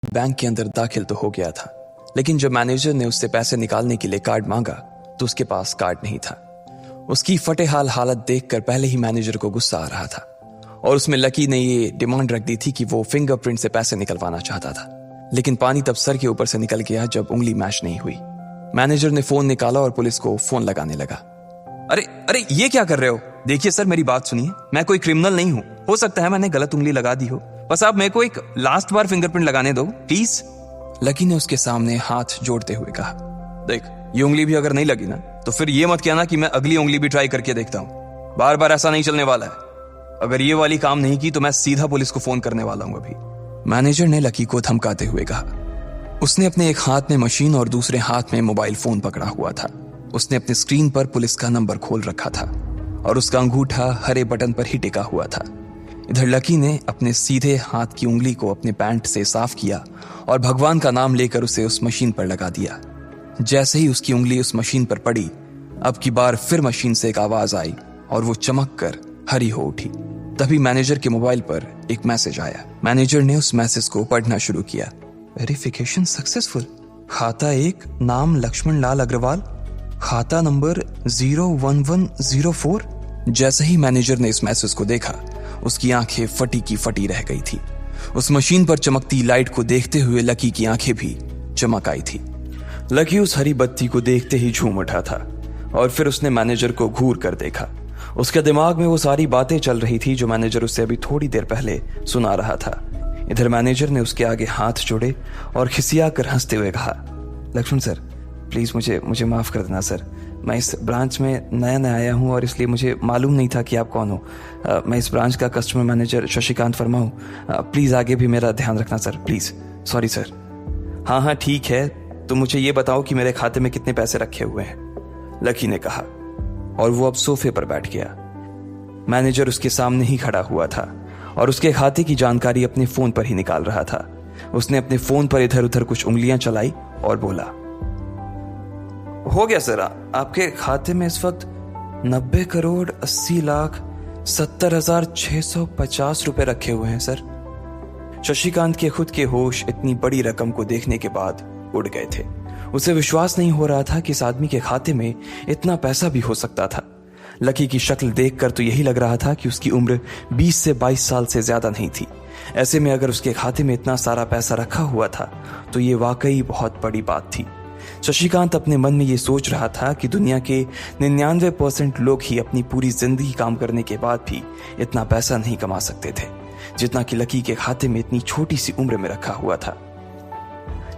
Bank के अंदर दाखिल तो हो गया था, लेकिन जब मैनेजर ने उससे पैसे निकालने के लिए कार्ड मांगा तो उसके पास कार्ड नहीं था। उसकी फटेहाल हालत देखकर पहले ही मैनेजर को गुस्सा आ रहा था और उसमें लकी ने ये डिमांड रख दी थी कि वो फिंगरप्रिंट से पैसे निकलवाना चाहता था। लेकिन पानी तब सर के ऊपर से निकल गया जब उंगली मैच नहीं हुई। मैनेजर ने फोन निकाला और पुलिस को फोन लगाने लगा। अरे अरे ये क्या कर रहे हो? देखिए सर, मेरी बात सुनिए, मैं कोई क्रिमिनल नहीं हूँ। हो सकता है मैंने गलत उंगली लगा दी हो, बस आप मेरे को एक लास्ट बार फिंगरप्रिंट लगाने दो प्लीज। लकी ने उसके सामने हाथ जोड़ते हुए कहा, देख, ये उंगली भी अगर नहीं लगी ना तो फिर ये मत कहना कि मैं अगली उंगली भी ट्राई करके देखता हूँ। बार बार ऐसा नहीं चलने वाला है। अगर ये वाली काम नहीं की तो मैं सीधा पुलिस को फोन करने वाला हूँ अभी। मैनेजर ने लकी को धमकाते हुए कहा। उसने अपने एक हाथ में मशीन और दूसरे हाथ में मोबाइल फोन पकड़ा हुआ था। उसने अपनी स्क्रीन पर पुलिस का नंबर खोल रखा था और उसका अंगूठा हरे बटन पर ही टिका हुआ था। इधर लकी ने अपने सीधे हाथ की उंगली को अपने पैंट से साफ किया और भगवान का नाम लेकर उसे उस मशीन पर लगा दिया। जैसे ही उसकी उंगली उस मशीन पर पड़ी, अब की बार फिर मशीन से एक आवाज आई और वो चमक कर हरी हो उठी। तभी मैनेजर के मोबाइल पर एक मैसेज आया। मैनेजर ने उस मैसेज को पढ़ना शुरू किया। Verification successful. खाता 1, नाम लक्ष्मण लाल अग्रवाल, खाता नंबर 01104। जैसे ही मैनेजर ने इस मैसेज को देखा, उसकी आंखें फटी की फटी रह गई थी। उस मशीन पर चमकती लाइट को देखते हुए लकी की आंखें भी चमक आई थी। लकी उस हरी बत्ती को देखते ही झूम उठा था और फिर उसने मैनेजर को घूर कर देखा। उसके दिमाग में वो सारी बातें चल रही थी जो मैनेजर उससे अभी थोड़ी देर पहले सुना रहा था। इधर मैनेजर ने उसके आगे हाथ जोड़े और खिसिया कर हंसते हुए कहा, लक्ष्मण सर, प्लीज मुझे माफ कर देना सर। मैं इस ब्रांच में नया आया हूँ और इसलिए मुझे मालूम नहीं था कि आप कौन हो। मैं इस ब्रांच का कस्टमर मैनेजर शशिकांत वर्मा हूँ। प्लीज आगे भी मेरा ध्यान रखना सर, प्लीज। Sorry sir. हाँ ठीक है, तो मुझे ये बताओ कि मेरे खाते में कितने पैसे रखे हुए हैं, लकी ने कहा और वो अब सोफे पर बैठ गया। मैनेजर उसके सामने ही खड़ा हुआ था और उसके खाते की जानकारी अपने फोन पर ही निकाल रहा था। उसने अपने फोन पर इधर उधर कुछ उंगलियां चलाई और बोला, हो गया सर, आपके खाते में इस वक्त 90,80,70,650 रुपए रखे हुए हैं सर। शशिकांत के खुद के होश इतनी बड़ी रकम को देखने के बाद उड़ गए थे। उसे विश्वास नहीं हो रहा था कि इस आदमी के खाते में इतना पैसा भी हो सकता था। लकी की शक्ल देखकर तो यही लग रहा था कि उसकी उम्र 20 से 22 साल से ज्यादा नहीं थी। ऐसे में अगर उसके खाते में इतना सारा पैसा रखा हुआ था तो ये वाकई बहुत बड़ी बात थी। शशिकांत अपने मन में ये सोच रहा था कि दुनिया के 99% लोग ही अपनी पूरी जिंदगी काम करने के बाद भी इतना पैसा नहीं कमा सकते थे जितना कि लकी के खाते में इतनी छोटी सी उम्र में रखा हुआ था।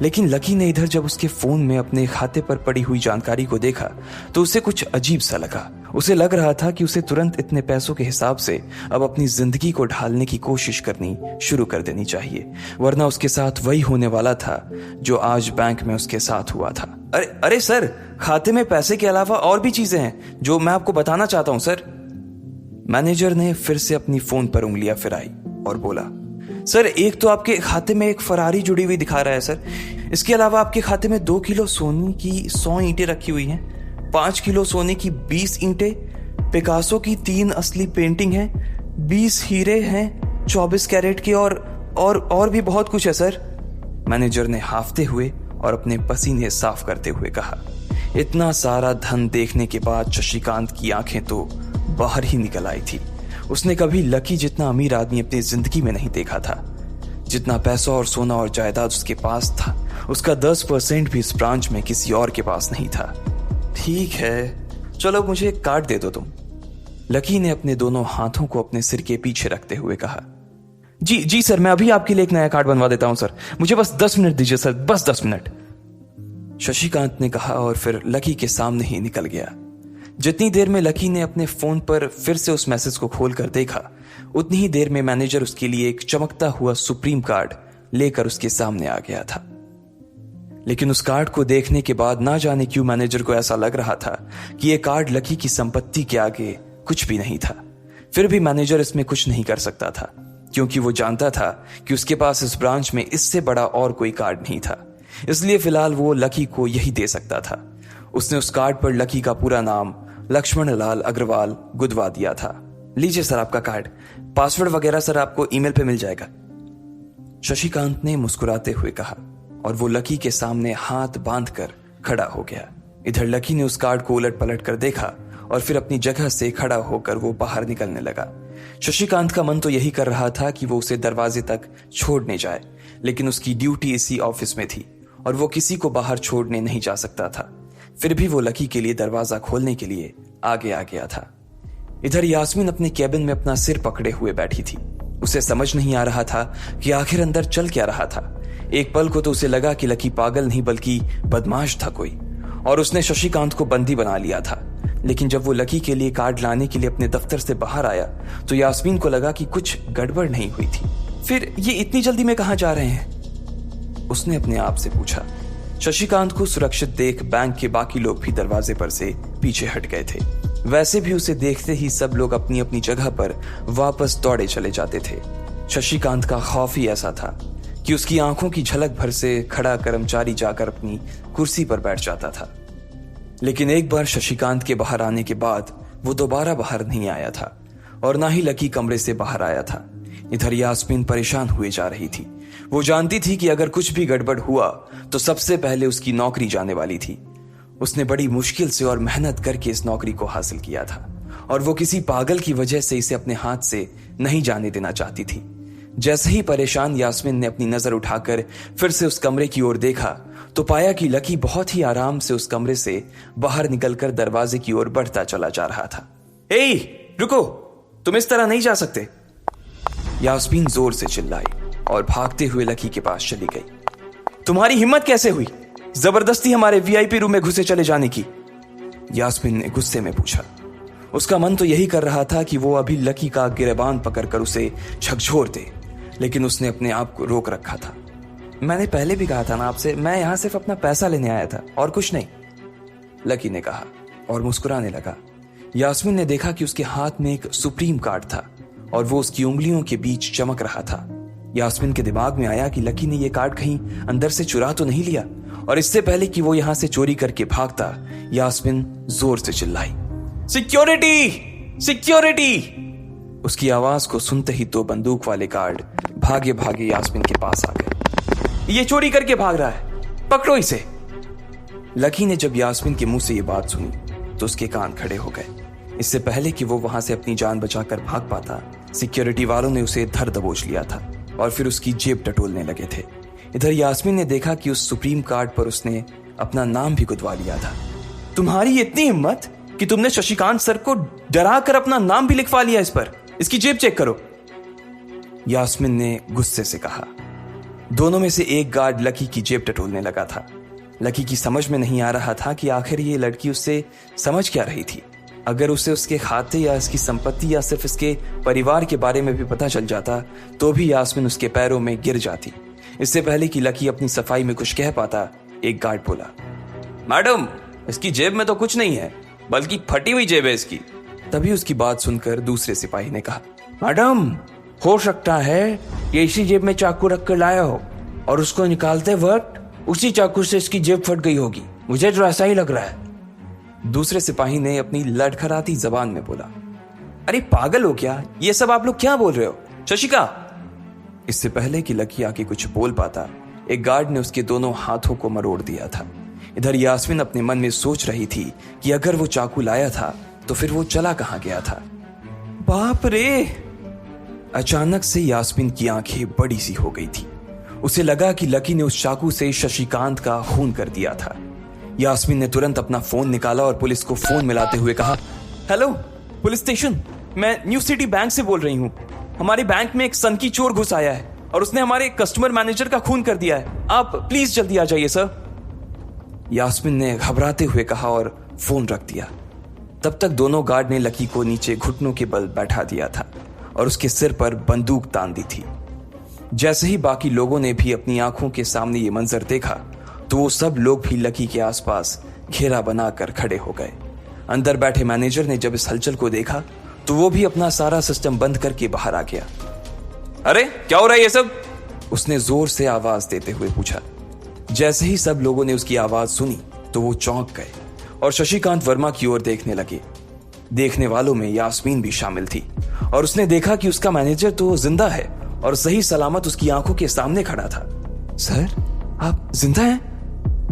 लेकिन लकी ने इधर जब उसके फोन में अपने खाते पर पड़ी हुई जानकारी को देखा तो उसे कुछ अजीब सा लगा। उसे लग रहा था कि उसे तुरंत इतने पैसों के हिसाब से अब अपनी जिंदगी को ढालने की कोशिश करनी शुरू कर देनी चाहिए, वरना उसके साथ वही होने वाला था जो आज बैंक में उसके साथ हुआ था। अरे सर, खाते में पैसे के अलावा और भी चीजें हैं जो मैं आपको बताना चाहता हूं सर। मैनेजर ने फिर से अपनी फोन पर उंगलियां फिराई और बोला, सर, एक तो आपके खाते में एक फरारी जुड़ी हुई दिखा रहा है सर। इसके अलावा आपके खाते में 2 किलो सोने की 100 ईंटें रखी हुई हैं, 5 किलो सोने की 20 ईंटें, पिकासो की 3 असली पेंटिंग हैं, 20 हीरे हैं 24 कैरेट के और भी बहुत कुछ है सर। मैनेजर ने हाफते हुए और अपने पसीने साफ करते हुए कहा। इतना सारा धन देखने के बाद शशिकांत की आंखें तो बाहर ही निकल आई थी। उसने कभी लकी जितना अमीर आदमी अपनी जिंदगी में नहीं देखा था। जितना पैसा और सोना और जायदाद उसके पास था, उसका 10% भी इस ब्रांच में किसी और के पास नहीं था। ठीक है, चलो मुझे एक कार्ड दे दो तुम, लकी ने अपने दोनों हाथों को अपने सिर के पीछे रखते हुए कहा। जी सर, मैं अभी आपके लिए एक नया कार्ड बनवा देता हूं सर, मुझे बस 10 मिनट दीजिए सर, बस 10 मिनट, शशिकांत ने कहा और फिर लकी के सामने ही निकल गया। जितनी देर में लकी ने अपने फोन पर फिर से उस मैसेज को खोलकर देखा, उतनी ही देर में मैनेजर उसके लिए एक चमकता हुआ सुप्रीम कार्ड लेकर उसके सामने आ गया था। लेकिन उस कार्ड को देखने के बाद ना जाने क्यों मैनेजर को ऐसा लग रहा था कि यह कार्ड लकी की संपत्ति के आगे कुछ भी नहीं था। फिर भी मैनेजर इसमें कुछ नहीं कर सकता था क्योंकि वो जानता था कि उसके पास इस ब्रांच में इससे बड़ा और कोई कार्ड नहीं था। इसलिए फिलहाल वो लकी को यही दे सकता था। उसने उस कार्ड पर लकी का पूरा नाम लक्ष्मण लाल अग्रवाल गुदवा दिया था। लीजिए सर आपका कार्ड, पासवर्ड वगैरह सर आपको ईमेल पे मिल जाएगा। शशिकांत ने मुस्कुराते हुए कहा और वो लकी के सामने हाथ बांधकर खड़ा हो गया। इधर लकी ने उस कार्ड को उलट पलट कर देखा और फिर अपनी जगह से खड़ा होकर वो बाहर निकलने लगा। शशिकांत का मन तो यही कर रहा था कि वो उसे दरवाजे तक छोड़ने जाए, लेकिन उसकी ड्यूटी इसी ऑफिस में थी और वो किसी को बाहर छोड़ने नहीं जा सकता था। फिर भी वो लकी के लिए दरवाजा खोलने के लिए आगे आ गया था। इधर यास्मीन अपने कैबिन में अपना सिर पकड़े हुए बैठी थी। उसे समझ नहीं आ रहा था कि आखिर अंदर चल क्या रहा था। एक पल को तो उसे लगा कि लकी पागल नहीं बल्कि बदमाश था कोई, और उसने शशिकांत को बंदी बना लिया था। लेकिन जब वो लकी के लिए कार्ड लाने के लिए अपने दफ्तर से बाहर आया तो यास्मीन को लगा कि कुछ गड़बड़ नहीं हुई थी। फिर ये इतनी जल्दी में कहां जा रहे हैं? उसने अपने आप से पूछा। शशिकांत को सुरक्षित देख बैंक के बाकी लोग भी दरवाजे पर से पीछे हट गए थे। वैसे भी उसे देखते ही सब लोग अपनी अपनी जगह पर वापस दौड़े चले जाते थे। शशिकांत का खौफ ही ऐसा था कि उसकी आंखों की झलक भर से खड़ा कर्मचारी जाकर अपनी कुर्सी पर बैठ जाता था। लेकिन एक बार शशिकांत के बाहर आने के बाद वो दोबारा बाहर नहीं आया था और ना ही लकी कमरे से बाहर आया था। इधर यास्मीन परेशान हुए जा रही थी। वो जानती थी कि अगर कुछ भी गड़बड़ हुआ तो सबसे पहले उसकी नौकरी जाने वाली थी। उसने बड़ी मुश्किल से और मेहनत करके इस नौकरी को हासिल किया था और वो किसी पागल की वजह से इसे अपने हाथ से नहीं जाने देना चाहती थी। जैसे ही परेशान यास्मीन ने अपनी नजर उठाकर फिर से उस कमरे की ओर देखा तो पाया कि लकी बहुत ही आराम से उस कमरे से बाहर निकलकर दरवाजे की ओर बढ़ता चला जा रहा था। ए, रुको, तुम इस तरह नहीं जा सकते। यास्मीन जोर से चिल्लाई और भागते हुए लकी के पास चली गई। तुम्हारी हिम्मत कैसे हुई जबरदस्ती हमारे वीआईपी रूम में घुसे चले जाने की? यास्मीन ने गुस्से में पूछा। उसका मन तो यही कर रहा था कि वो अभी लकी का गिरेबान पकड़कर उसे झकझोर दे, लेकिन उसने अपने आप को रोक रखा था। मैंने पहले भी कहा था ना आपसे, मैं यहां सिर्फ अपना पैसा लेने आया था और कुछ नहीं, लकी ने कहा और मुस्कुराने लगा। यास्मीन ने देखा कि उसके हाथ में एक सुप्रीम कार्ड था और वो उसकी उंगलियों के बीच चमक रहा था। यास्मीन के दिमाग में आया कि लकी ने यह कार्ड कहीं अंदर से चुरा तो नहीं लिया, और इससे पहले कि वो यहां से चोरी करके भागता यास्मीन जोर से चिल्लाई, सिक्योरिटी, सिक्योरिटी। उसकी आवाज को सुनते ही दो बंदूक वाले गार्ड भागे भागे यास्मीन के पास आ गए। ये चोरी करके भाग रहा है, पकड़ो इसे। लकी ने जब यास्मीन के मुंह से ये बात सुनी तो उसके कान खड़े हो गए। इससे पहले कि वो वहां से अपनी जान बचाकर भाग पाता, सिक्योरिटी वालों ने उसे धर दबोच लिया था और फिर उसकी जेब टटोलने लगे थे। इधर यास्मीन ने देखा कि उस सुप्रीम कार्ड पर उसने अपना नाम भी गुदवा लिया था। तुम्हारी इतनी हिम्मत कि तुमने शशिकांत सर को डरा कर अपना नाम भी लिखवा लिया इस पर। इसकी जेब चेक करो, यास्मीन ने गुस्से से कहा। दोनों में से एक गार्ड लकी की जेब टटोलने लगा था। लकी की समझ में नहीं आ रहा था कि आखिर ये लड़की उससे समझ क्या रही थी। अगर उसे उसके खाते या इसकी संपत्ति या सिर्फ इसके परिवार के बारे में भी पता चल जाता तो भी यास्मीन उसके पैरों में गिर जाती। इससे पहले कि लकी अपनी सफाई में कुछ कह पाता, एक गार्ड बोला, मैडम, इसकी जेब में तो कुछ नहीं है, बल्कि फटी हुई जेब है इसकी। तभी उसकी बात सुनकर दूसरे सिपाही ने कहा, मैडम, हो सकता है ये इसी जेब में चाकू रख कर लाया हो और उसको निकालते वक्त उसी चाकू से इसकी जेब फट गई होगी। मुझे तो ऐसा ही लग रहा है। दूसरे सिपाही ने अपनी लड़खड़ाती जबान में बोला, अरे पागल हो क्या? ये सब आप लोग क्या बोल रहे हो? शशिका। इससे पहले कि लकी आके कुछ बोल पाता, एक गार्ड ने उसके दोनों हाथों को मरोड़ दिया था। इधर यास्मीन अपने मन में सोच रही थी कि अगर वो चाकू लाया था तो फिर वो चला कहां गया था। बाप रे! अचानक से यास्मीन की आंखें बड़ी सी हो गई थी। उसे लगा कि लकी ने उस चाकू से शशिकांत का खून कर दिया था। यास्मीन ने तुरंत अपना फोन निकाला और पुलिस को फोन मिलाते हुए कहा, हेलो पुलिस स्टेशन, मैं न्यू सिटी बैंक से बोल रही हूँ। हमारे बैंक में एक सनकी चोर घुस आया है और उसने हमारे कस्टमर मैनेजर का खून कर दिया है। आप प्लीज जल्दी आ जाइए सर। यास्मीन ने घबराते हुए कहा और फोन रख दिया। तब तक दोनों गार्ड ने लकी को नीचे घुटनों के बल बैठा दिया था और उसके सिर पर बंदूक तान दी थी। जैसे ही बाकी लोगों ने भी अपनी आंखों के सामने ये मंजर देखा तो वो सब लोग भी लकी के आसपास घेरा बनाकर खड़े हो गए। अंदर बैठे मैनेजर ने जब इस हलचल को देखा तो वो भी अपना सारा सिस्टम बंद करके बाहर आ गया। अरे क्या हो रहा है ये सब? उसने जोर से आवाज देते हुए पूछा। जैसे ही सब लोगों ने उसकी आवाज सुनी तो वो चौंक गए और शशिकांत वर्मा की ओर देखने लगे। देखने वालों में यास्मीन भी शामिल थी और उसने देखा कि उसका मैनेजर तो जिंदा है और सही सलामत उसकी आंखों के सामने खड़ा था। सर, आप जिंदा हैं?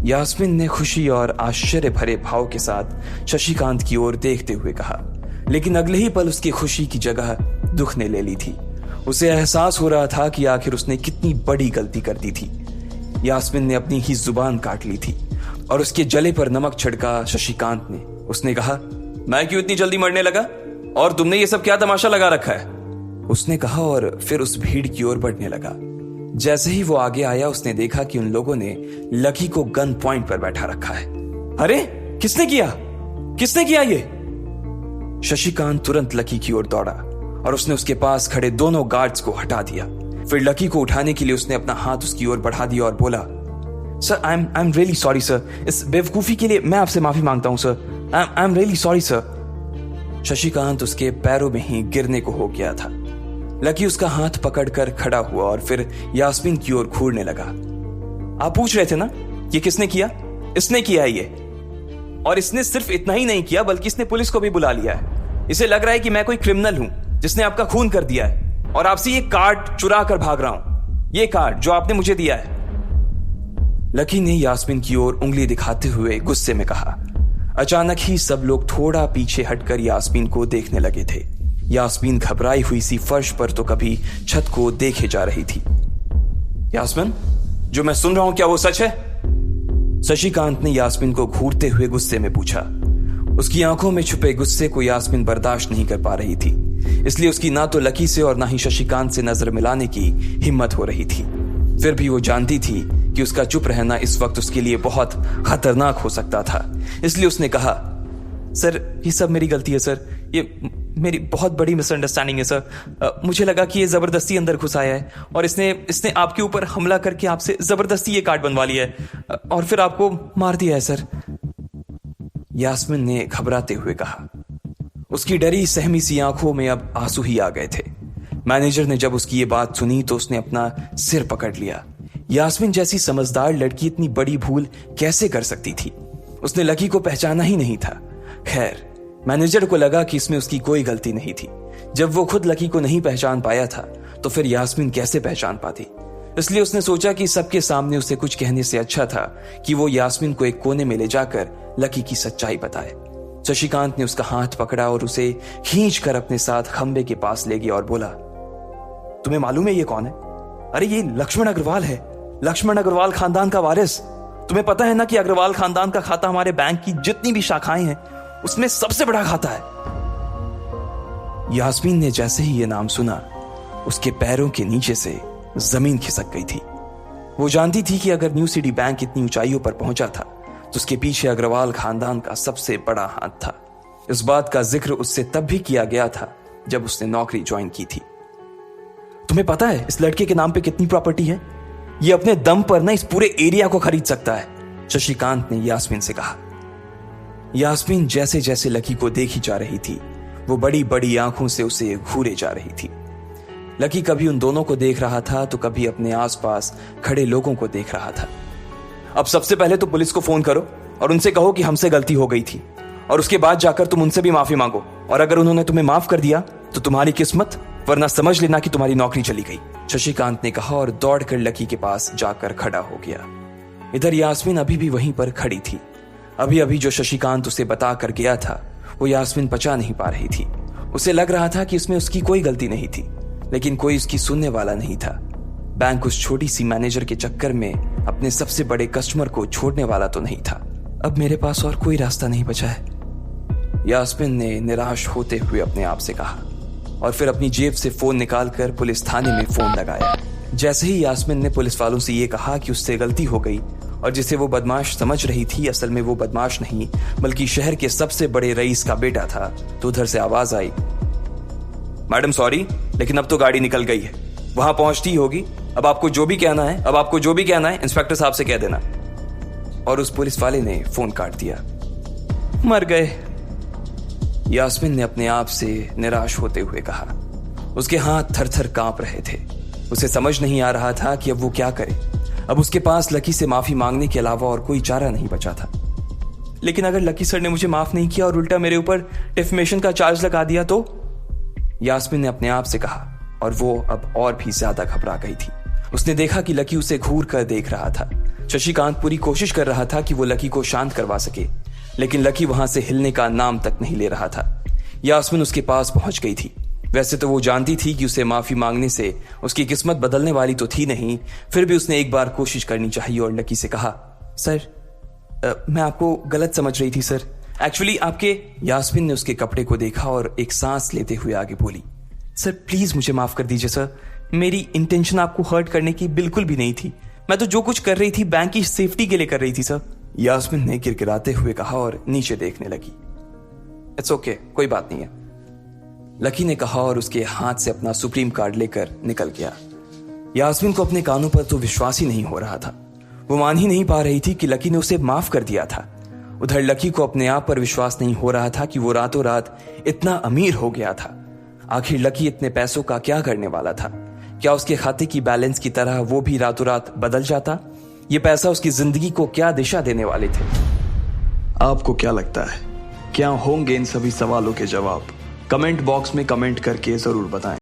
यास्मीन ने खुशी और आश्चर्य भरे भाव के साथ शशिकांत की ओर देखते हुए कहा, लेकिन अगले ही पल उसकी खुशी की जगह दुख ने ले ली थी। उसे एहसास हो रहा था कि आखिर उसने कितनी बड़ी गलती कर दी थी। यास्मीन ने अपनी ही जुबान काट ली थी और उसके जले पर नमक छिड़का शशिकांत ने। उसने कहा, मैं क्यों इतनी जल्दी मरने लगा और तुमने ये सब क्या तमाशा लगा रखा है? उसने कहा और फिर उस भीड़ की ओर बढ़ने लगा। जैसे ही वो आगे आया उसने देखा कि उन लोगों ने लकी को गन पॉइंट पर बैठा रखा है। अरे किसने किया ये? शशिकांत तुरंत लकी की ओर दौड़ा और उसने उसके पास खड़े दोनों गार्ड्स को हटा दिया। फिर लकी को उठाने के लिए उसने अपना हाथ उसकी ओर बढ़ा दिया और बोला, sir I am really sorry sir, इस बेवकूफी के लिए मैं आपसे माफी मांगता हूं sir, I am really sorry sir. Shashikant उसके पैरों में ही गिरने को हो गया था। लकी उसका हाथ पकड़कर खड़ा हुआ और फिर यास्मीन की ओर घूरने लगा। आप पूछ रहे थे ना ये किसने किया? इसने किया है ये, और इसने सिर्फ इतना ही नहीं किया बल्कि इसने पुलिस को भी बुला लिया है। इसे लग रहा है कि मैं कोई क्रिमिनल हूं जिसने आपका खून कर दिया है और आपसे ये कार्ड चुरा कर भाग रहा हूं, ये कार्ड जो आपने मुझे दिया है। लकी ने यास्मीन की ओर उंगली दिखाते हुए गुस्से में कहा। अचानक ही सब लोग थोड़ा पीछे हटकर यास्मीन को देखने लगे थे। यास्मीन घबराई हुई सी फर्श पर तो कभी छत को देखे जा रही थी। यास्मीन, जो मैं सुन रहा हूं क्या वो सच है? शशिकांत ने यास्मीन को घूरते हुए गुस्से में पूछा। उसकी आंखों में छुपे गुस्से को यास्मीन बर्दाश्त नहीं कर पा रही थी, इसलिए उसकी ना तो लकी से और ना ही शशिकांत से नजर मिलाने की हिम्मत हो रही थी। फिर भी वो जानती थी कि उसका चुप रहना इस वक्त उसके लिए बहुत खतरनाक हो सकता था, इसलिए उसने कहा, सर ये सब मेरी गलती है सर, ये मेरी बहुत बड़ी मिसअंडरस्टैंडिंग है सर। मुझे लगा कि ये जबरदस्ती अंदर घुस आया है और इसने आपके ऊपर हमला करके आपसे जबरदस्ती ये कार्ड बनवा लिया है और फिर आपको मार दिया है सर। यास्मीन ने घबराते हुए कहा। उसकी डरी सहमी सी आंखों में अब आंसू ही आ गए थे। मैनेजर ने जब उसकी ये बात सुनी तो उसने अपना सिर पकड़ लिया। यास्मीन जैसी समझदार लड़की इतनी बड़ी भूल कैसे कर सकती थी? उसने लकी को पहचाना ही नहीं था। खैर, मैनेजर को लगा कि इसमें उसकी कोई गलती नहीं थी। जब वो खुद लकी को नहीं पहचान पाया था तो फिर यास्मीन कैसे पहचान पाती? इसलिए उसने सोचा कि सबके सामने उसे कुछ कहने से अच्छा था कि वो यास्मीन को एक कोने में ले जाकर लकी की सच्चाई बताए। शशिकांत ने उसका हाथ पकड़ा और उसे खींचकर अपने साथ खंबे के पास ले गया और बोला, तुम्हें मालूम है ये कौन है? अरे ये लक्ष्मण अग्रवाल है, लक्ष्मण अग्रवाल खानदान का वारिस। तुम्हें पता है ना कि अग्रवाल खानदान का खाता हमारे बैंक की जितनी भी शाखाएं हैं उसमें सबसे बड़ा खाता है। यास्मीन ने जैसे ही ये नाम सुना उसके पैरों के नीचे से जमीन खिसक गई थी। वो जानती थी कि अगर न्यू सिटी बैंक इतनी ऊंचाइयों पर पहुंचा था तो उसके पीछे अग्रवाल खानदान का सबसे बड़ा हाथ था। इस बात का जिक्र उससे तब भी किया गया था जब उसने नौकरी ज्वाइन की थी। तुम्हें पता है इस लड़के के नाम पे कितनी प्रॉपर्टी है? ये अपने दम पर ना इस पूरे एरिया को खरीद सकता है, शशिकांत ने यास्मीन से कहा। यास्मीन जैसे जैसे लकी को देखी जा रही थी वो बड़ी बड़ी आंखों से उसे घूरे जा रही थी। लकी कभी उन दोनों को देख रहा था तो कभी अपने आसपास खड़े लोगों को देख रहा था। अब सबसे पहले तो पुलिस को फोन करो और उनसे कहो कि हमसे गलती हो गई थी, और उसके बाद जाकर तुम उनसे भी माफी मांगो, और अगर उन्होंने तुम्हें माफ कर दिया तो तुम्हारी किस्मत, वरना समझ लेना कि तुम्हारी नौकरी चली गई, शशिकांत ने कहा और दौड़कर लकी के पास जाकर खड़ा हो गया। इधर यास्मीन अभी भी वहीं पर खड़ी थी। अभी अभी जो शशिकांत उसे बता कर गया था वो यास्मीन पचा नहीं पा रही थी। उसे लग रहा था कि इसमें उसकी कोई गलती नहीं थी, लेकिन कोई उसकी सुनने वाला नहीं था। बैंक उस छोटी सी मैनेजर के चक्कर में अपने सबसे बड़े कस्टमर को छोड़ने वाला तो नहीं था। अब मेरे पास और कोई रास्ता नहीं बचा है, यास्मीन ने निराश होते हुए अपने आप से कहा, और फिर अपनी जेब से फोन निकालकर पुलिस थाने में फोन लगाया। जैसे ही यास्मीन ने पुलिस वालों से यह कहा कि उससे गलती हो गई और जिसे वो बदमाश समझ रही थी असल में वो बदमाश नहीं बल्कि शहर के सबसे बड़े रईस का बेटा था, तो उधर से आवाज आई, मैडम सॉरी, लेकिन अब तो गाड़ी निकल गई है, वहां पहुंचती होगी, अब आपको जो भी कहना है इंस्पेक्टर साहब से कह देना। और उस पुलिस वाले ने फोन काट दिया। मर गए, यास्मीन ने अपने आप से निराश होते हुए कहा। उसके हाथ थर थर कांप रहे थे। उसे समझ नहीं आ रहा था कि अब वो क्या करे। अब उसके पास लकी से माफी मांगने के अलावा और कोई चारा नहीं बचा था। लेकिन अगर लकी सर ने मुझे माफ नहीं किया और उल्टा मेरे ऊपर डिफेमेशन का चार्ज लगा दिया तो, यास्मीन ने अपने आप से कहा। और वो अब और भी ज्यादा घबरा गई थी। उसने देखा कि लकी उसे घूर कर देख रहा था। शशिकांत पूरी कोशिश कर रहा था कि वो लकी को शांत करवा सके, लेकिन लकी वहां से हिलने का नाम तक नहीं ले रहा था। यास्मीन उसके पास पहुंच गई थी। वैसे तो वो जानती थी कि उसे माफी मांगने से उसकी किस्मत बदलने वाली तो थी नहीं, फिर भी उसने एक बार कोशिश करनी चाहिए और लकी से कहा, सर मैं आपको गलत समझ रही थी सर, एक्चुअली आपके। यास्मीन ने उसके कपड़े को देखा और एक सांस लेते हुए आगे बोली, सर प्लीज मुझे माफ कर दीजिए सर, मेरी इंटेंशन आपको हर्ट करने की बिल्कुल भी नहीं थी। मैं तो जो कुछ कर रही थी बैंक की सेफ्टी के लिए कर रही थी सर। यास्मीन ने गिड़गिड़ाते हुए कहा और नीचे देखने लगी। इट्स ओके, कोई बात नहीं है, लकी ने कहा और उसके हाथ से अपना सुप्रीम कार्ड लेकर निकल गया। यास्मीन को अपने कानों पर तो विश्वास ही नहीं हो रहा था। वो मान ही नहीं पा रही थी कि लकी ने उसे माफ कर दिया था। उधर लकी को अपने आप पर विश्वास नहीं हो रहा था कि वो रातों रात इतना अमीर हो गया था। आखिर लकी इतने पैसों का क्या करने वाला था? क्या उसके खाते की बैलेंस की तरह वो भी रातों रात बदल जाता? ये पैसा उसकी जिंदगी को क्या दिशा देने वाले थे? आपको क्या लगता है, क्या होंगे इन सभी सवालों के जवाब? कमेंट बॉक्स में कमेंट करके जरूर बताएं।